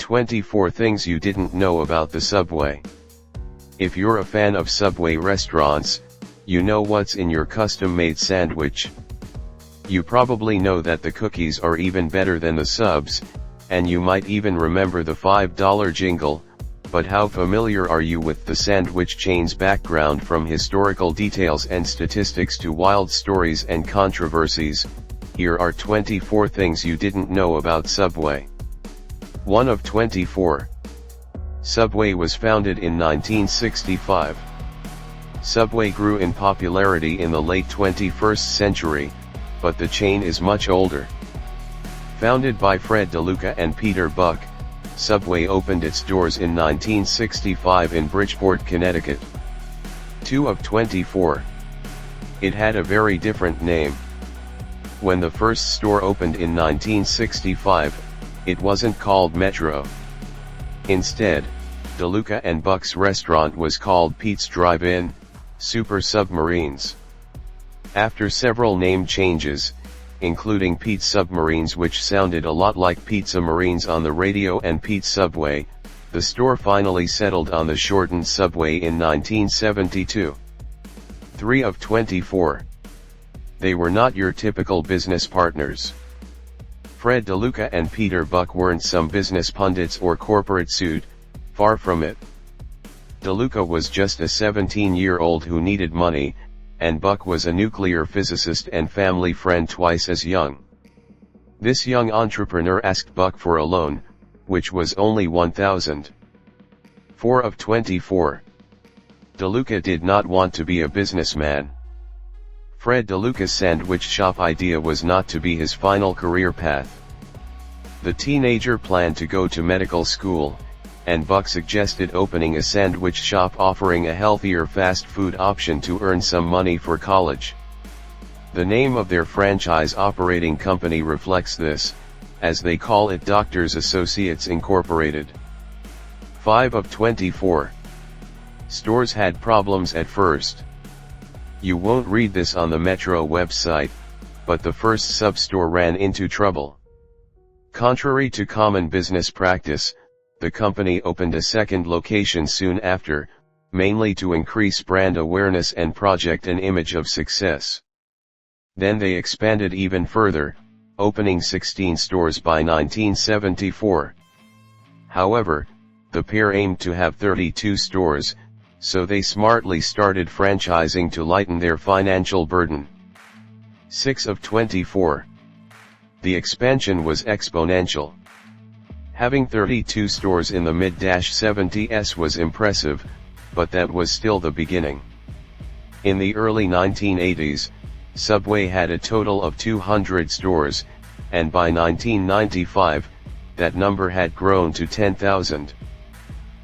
24 Things You Didn't Know About the Subway. If you're a fan of Subway restaurants, you know what's in your custom-made sandwich. You probably know that the cookies are even better than the subs, and you might even remember the $5 jingle, but how familiar are you with the sandwich chain's background, from historical details and statistics to wild stories and controversies? Here are 24 things you didn't know about Subway. 1 of 24. Subway was founded in 1965. Subway grew in popularity in the late 21st century, but the chain is much older. Founded by Fred DeLuca and Peter Buck, Subway opened its doors in 1965 in Bridgeport, Connecticut. 2 of 24. It had a very different name. When the first store opened in 1965, it wasn't called Metro. Instead, DeLuca and Buck's restaurant was called Pete's Drive-In, Super Submarines. After several name changes, including Pete's Submarines, which sounded a lot like Pizza Marines on the radio, and Pete's Subway, the store finally settled on the shortened Subway in 1972. 3 of 24. They were not your typical business partners. Fred DeLuca and Peter Buck weren't some business pundits or corporate suit, far from it. DeLuca was just a 17-year-old who needed money, and Buck was a nuclear physicist and family friend twice as young. This young entrepreneur asked Buck for a loan, which was only $1,000. 4 of 24. DeLuca did not want to be a businessman. Fred DeLuca's sandwich shop idea was not to be his final career path. The teenager planned to go to medical school, and Buck suggested opening a sandwich shop offering a healthier fast food option to earn some money for college. The name of their franchise operating company reflects this, as they call it Doctors Associates Incorporated. 5 of 24. Stores had problems at first. You won't read this on the Metro website, but the first sub-store ran into trouble. Contrary to common business practice, the company opened a second location soon after, mainly to increase brand awareness and project an image of success. Then they expanded even further, opening 16 stores by 1974. However, the pair aimed to have 32 stores, so they smartly started franchising to lighten their financial burden. 6 of 24. The expansion was exponential. Having 32 stores in the mid-70s was impressive, but that was still the beginning. In the early 1980s, Subway had a total of 200 stores, and by 1995, that number had grown to 10,000.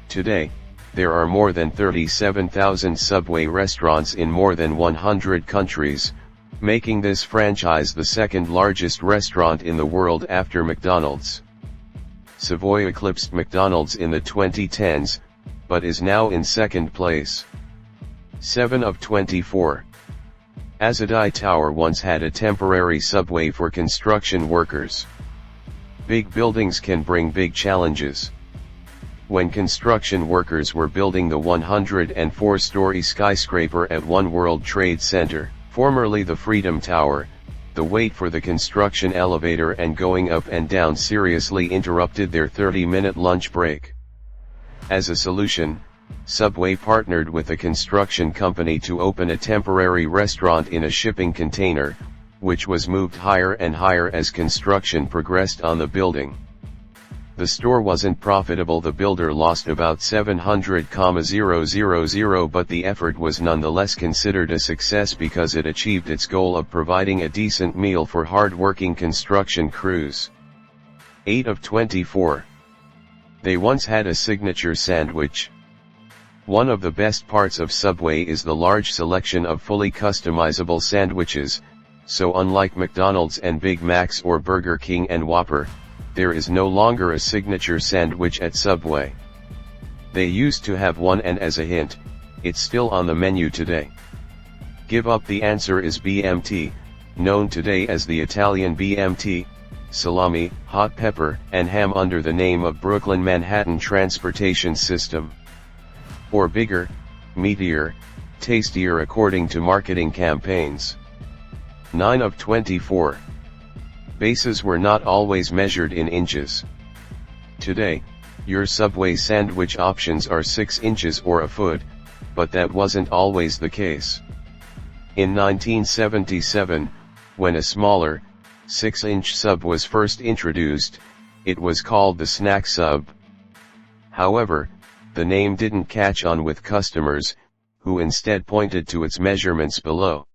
Today, there are more than 37,000 Subway restaurants in more than 100 countries, making this franchise the second largest restaurant in the world after McDonald's. Savoy eclipsed McDonald's in the 2010s, but is now in second place. 7 of 24. Azadai Tower once had a temporary subway for construction workers. Big buildings can bring big challenges. When construction workers were building the 104-story skyscraper at One World Trade Center, formerly the Freedom Tower, the wait for the construction elevator and going up and down seriously interrupted their 30-minute lunch break. As a solution, Subway partnered with a construction company to open a temporary restaurant in a shipping container, which was moved higher and higher as construction progressed on the building. The store wasn't profitable. The builder lost about 700,000, but the effort was nonetheless considered a success because it achieved its goal of providing a decent meal for hard-working construction crews. 8 of 24. They once had a signature sandwich. One of the best parts of Subway is the large selection of fully customizable sandwiches, so unlike McDonald's and Big Macs or Burger King and Whopper, there is no longer a signature sandwich at Subway. They used to have one, and as a hint, it's still on the menu today. Give up. The answer is BMT, known today as the Italian BMT, salami, hot pepper, and ham under the name of Brooklyn Manhattan Transportation System. Or bigger, meatier, tastier according to marketing campaigns. 9 of 24. Bases were not always measured in inches. Today, your Subway sandwich options are 6 inches or a foot, but that wasn't always the case. In 1977, when a smaller, 6-inch sub was first introduced, it was called the Snack Sub. However, the name didn't catch on with customers, who instead pointed to its measurements below.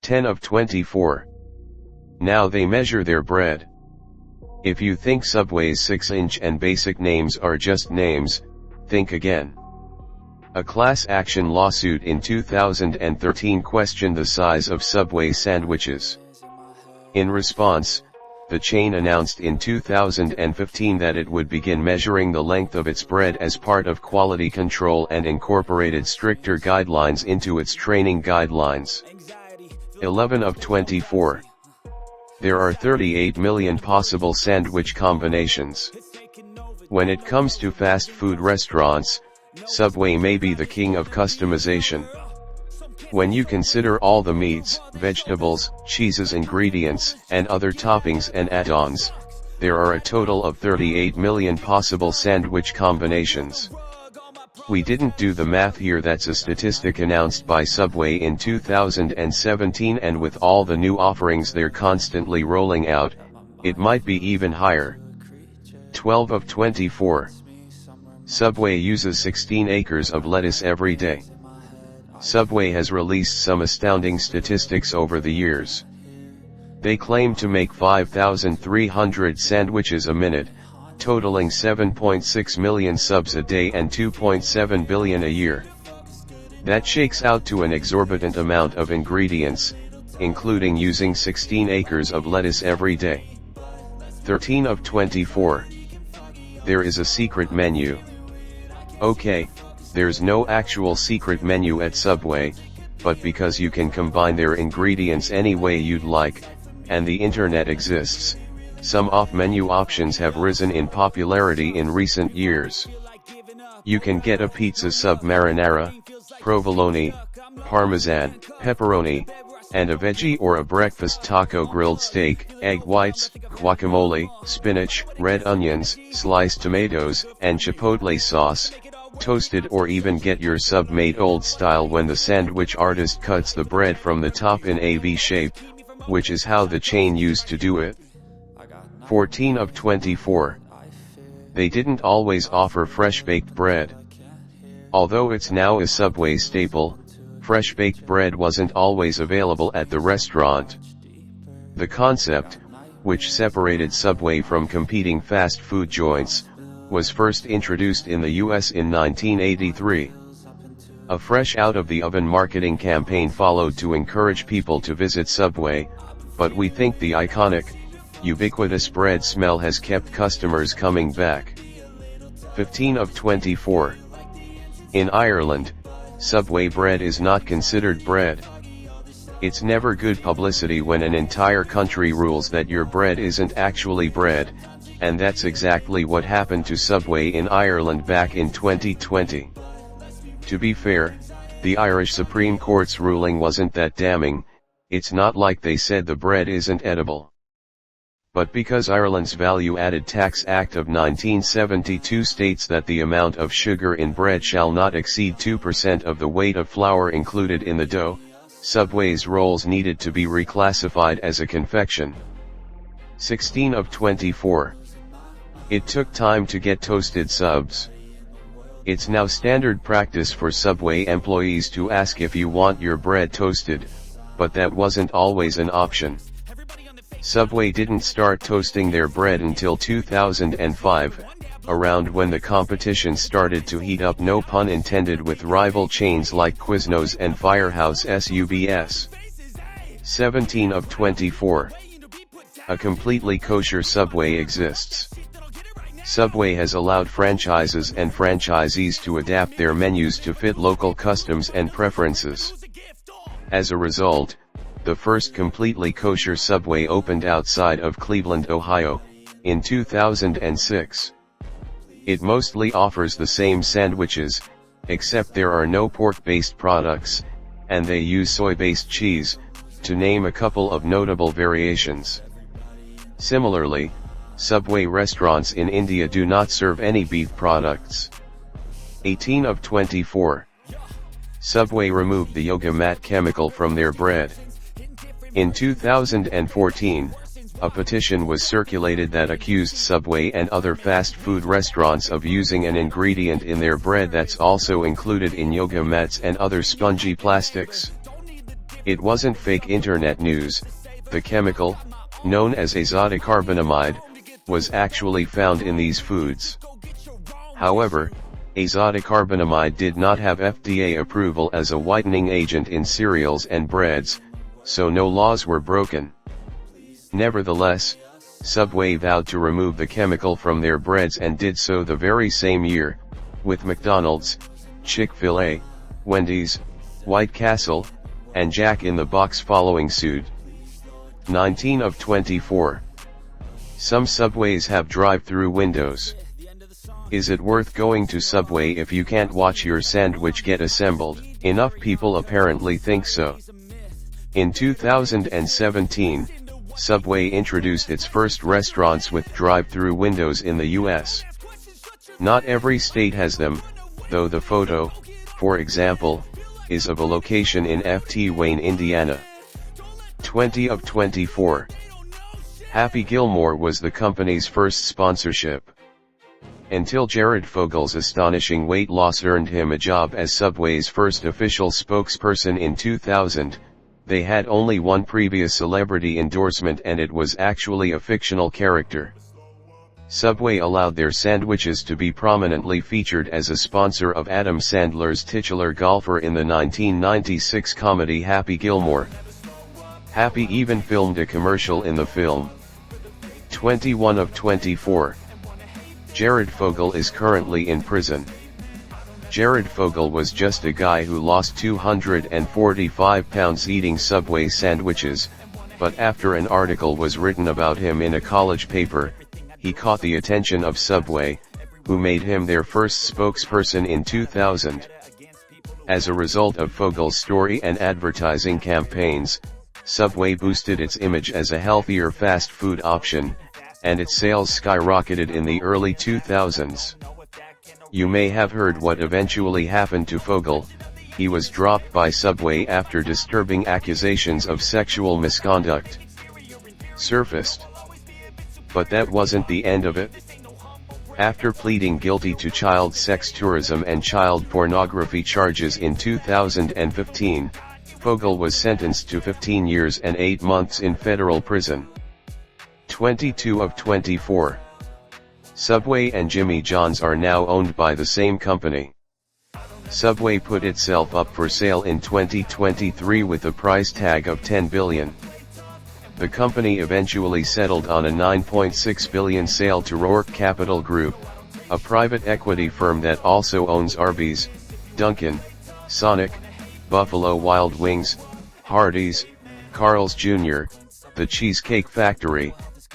10 of 24. Now they measure their bread. If you think Subway's 6-inch and basic names are just names, think again. A class action lawsuit in 2013 questioned the size of Subway sandwiches. In response, the chain announced in 2015 that it would begin measuring the length of its bread as part of quality control and incorporated stricter guidelines into its training guidelines. 11 of 24. There are 38 million possible sandwich combinations. When it comes to fast food restaurants, Subway may be the king of customization. When you consider all the meats, vegetables, cheeses, ingredients, and other toppings and add-ons, there are a total of 38 million possible sandwich combinations. We didn't do the math here, that's a statistic announced by Subway in 2017, and with all the new offerings they're constantly rolling out, it might be even higher. 12 of 24. Subway uses 16 acres of lettuce every day. Subway has released some astounding statistics over the years. They claim to make 5,300 sandwiches a minute, totaling 7.6 million subs a day and 2.7 billion a year. That shakes out to an exorbitant amount of ingredients, including using 16 acres of lettuce every day. 13 of 24. There is a secret menu. Okay, there's no actual secret menu at Subway, but because you can combine their ingredients any way you'd like, and the internet exists, some off-menu options have risen in popularity in recent years. You can get a pizza sub marinara, provolone, parmesan, pepperoni, and a veggie or a breakfast taco, grilled steak, egg whites, guacamole, spinach, red onions, sliced tomatoes, and chipotle sauce, toasted, or even get your sub made old style when the sandwich artist cuts the bread from the top in a V shape, which is how the chain used to do it. 14 of 24. They didn't always offer fresh baked bread. Although it's now a Subway staple, fresh baked bread wasn't always available at the restaurant. The concept, which separated Subway from competing fast food joints, was first introduced in the US in 1983. A fresh out-of-the-oven marketing campaign followed to encourage people to visit Subway, but we think the iconic, ubiquitous bread smell has kept customers coming back. 15 of 24. In Ireland, Subway bread is not considered bread. It's never good publicity when an entire country rules that your bread isn't actually bread, and that's exactly what happened to Subway in Ireland back in 2020. To be fair, the Irish Supreme Court's ruling wasn't that damning. It's not like they said the bread isn't edible. But because Ireland's Value-Added Tax Act of 1972 states that the amount of sugar in bread shall not exceed 2% of the weight of flour included in the dough, Subway's rolls needed to be reclassified as a confection. 16 of 24. It took time to get toasted subs. It's now standard practice for Subway employees to ask if you want your bread toasted, but that wasn't always an option. Subway didn't start toasting their bread until 2005, around when the competition started to heat up, no pun intended, with rival chains like Quiznos and Firehouse Subs. 17 of 24. A completely kosher Subway exists. Subway has allowed franchises and franchisees to adapt their menus to fit local customs and preferences. As a result, the first completely kosher Subway opened outside of Cleveland, Ohio, in 2006. It mostly offers the same sandwiches, except there are no pork-based products, and they use soy-based cheese, to name a couple of notable variations. Similarly, Subway restaurants in India do not serve any beef products. 18 of 24. Subway removed the yoga mat chemical from their bread. In 2014, a petition was circulated that accused Subway and other fast food restaurants of using an ingredient in their bread that's also included in yoga mats and other spongy plastics. It wasn't fake internet news. The chemical, known as azotocarbonamide, was actually found in these foods. However, azotocarbonamide did not have FDA approval as a whitening agent in cereals and breads, so no laws were broken. Nevertheless, Subway vowed to remove the chemical from their breads and did so the very same year, with McDonald's, Chick-fil-A, Wendy's, White Castle, and Jack in the Box following suit. 19 of 24. Some Subways have drive-through windows. Is it worth going to Subway if you can't watch your sandwich get assembled? Enough people apparently think so. In 2017, Subway introduced its first restaurants with drive-through windows in the US. Not every state has them, though the photo, for example, is of a location in Fort Wayne, Indiana. 20 of 24. Happy Gilmore was the company's first sponsorship. Until Jared Fogel's astonishing weight loss earned him a job as Subway's first official spokesperson in 2000, they had only one previous celebrity endorsement, and it was actually a fictional character. Subway allowed their sandwiches to be prominently featured as a sponsor of Adam Sandler's titular golfer in the 1996 comedy Happy Gilmore. Happy even filmed a commercial in the film. 21 of 24. Jared Fogle is currently in prison. Jared Fogle was just a guy who lost 245 pounds eating Subway sandwiches, but after an article was written about him in a college paper, he caught the attention of Subway, who made him their first spokesperson in 2000. As a result of Fogle's story and advertising campaigns, Subway boosted its image as a healthier fast food option, and its sales skyrocketed in the early 2000s. You may have heard what eventually happened to Fogle. He was dropped by Subway after disturbing accusations of sexual misconduct surfaced. But that wasn't the end of it. After pleading guilty to child sex tourism and child pornography charges in 2015, Fogle was sentenced to 15 years and 8 months in federal prison. 22 of 24. Subway and Jimmy John's are now owned by the same company. Subway put itself up for sale in 2023 with a price tag of $10 billion. The company eventually settled on a $9.6 billion sale to Roark Capital Group, a private equity firm that also owns Arby's, Dunkin', Sonic, Buffalo Wild Wings, Hardee's, Carl's Jr., The Cheesecake Factory,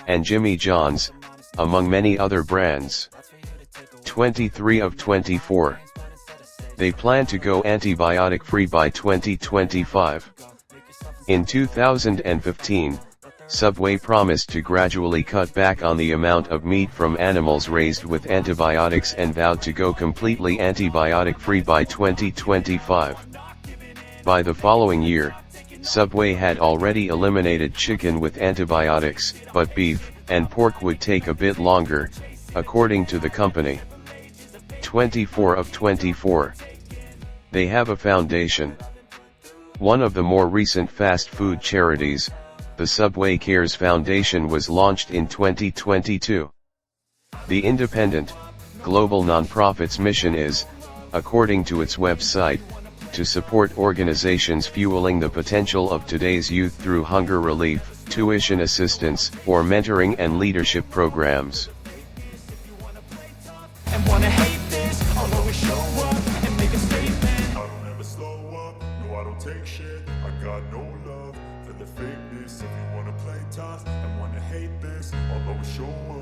and Jimmy John's, among many other brands. 23 of 24. They plan to go antibiotic-free by 2025. In 2015, Subway promised to gradually cut back on the amount of meat from animals raised with antibiotics and vowed to go completely antibiotic-free by 2025. By the following year, Subway had already eliminated chicken with antibiotics, but beef and pork would take a bit longer, according to the company. 24 of 24. They have a foundation. One of the more recent fast food charities, the Subway Cares Foundation, was launched in 2022. The independent, global nonprofit's mission is, according to its website, to support organizations fueling the potential of today's youth through hunger relief, tuition assistance, or mentoring and leadership programs. And wanna hate this, I'll always show up and make a statement. I don't ever slow up, no I don't take shit, I got no love for the tough and wanna hate this, I'll always show up.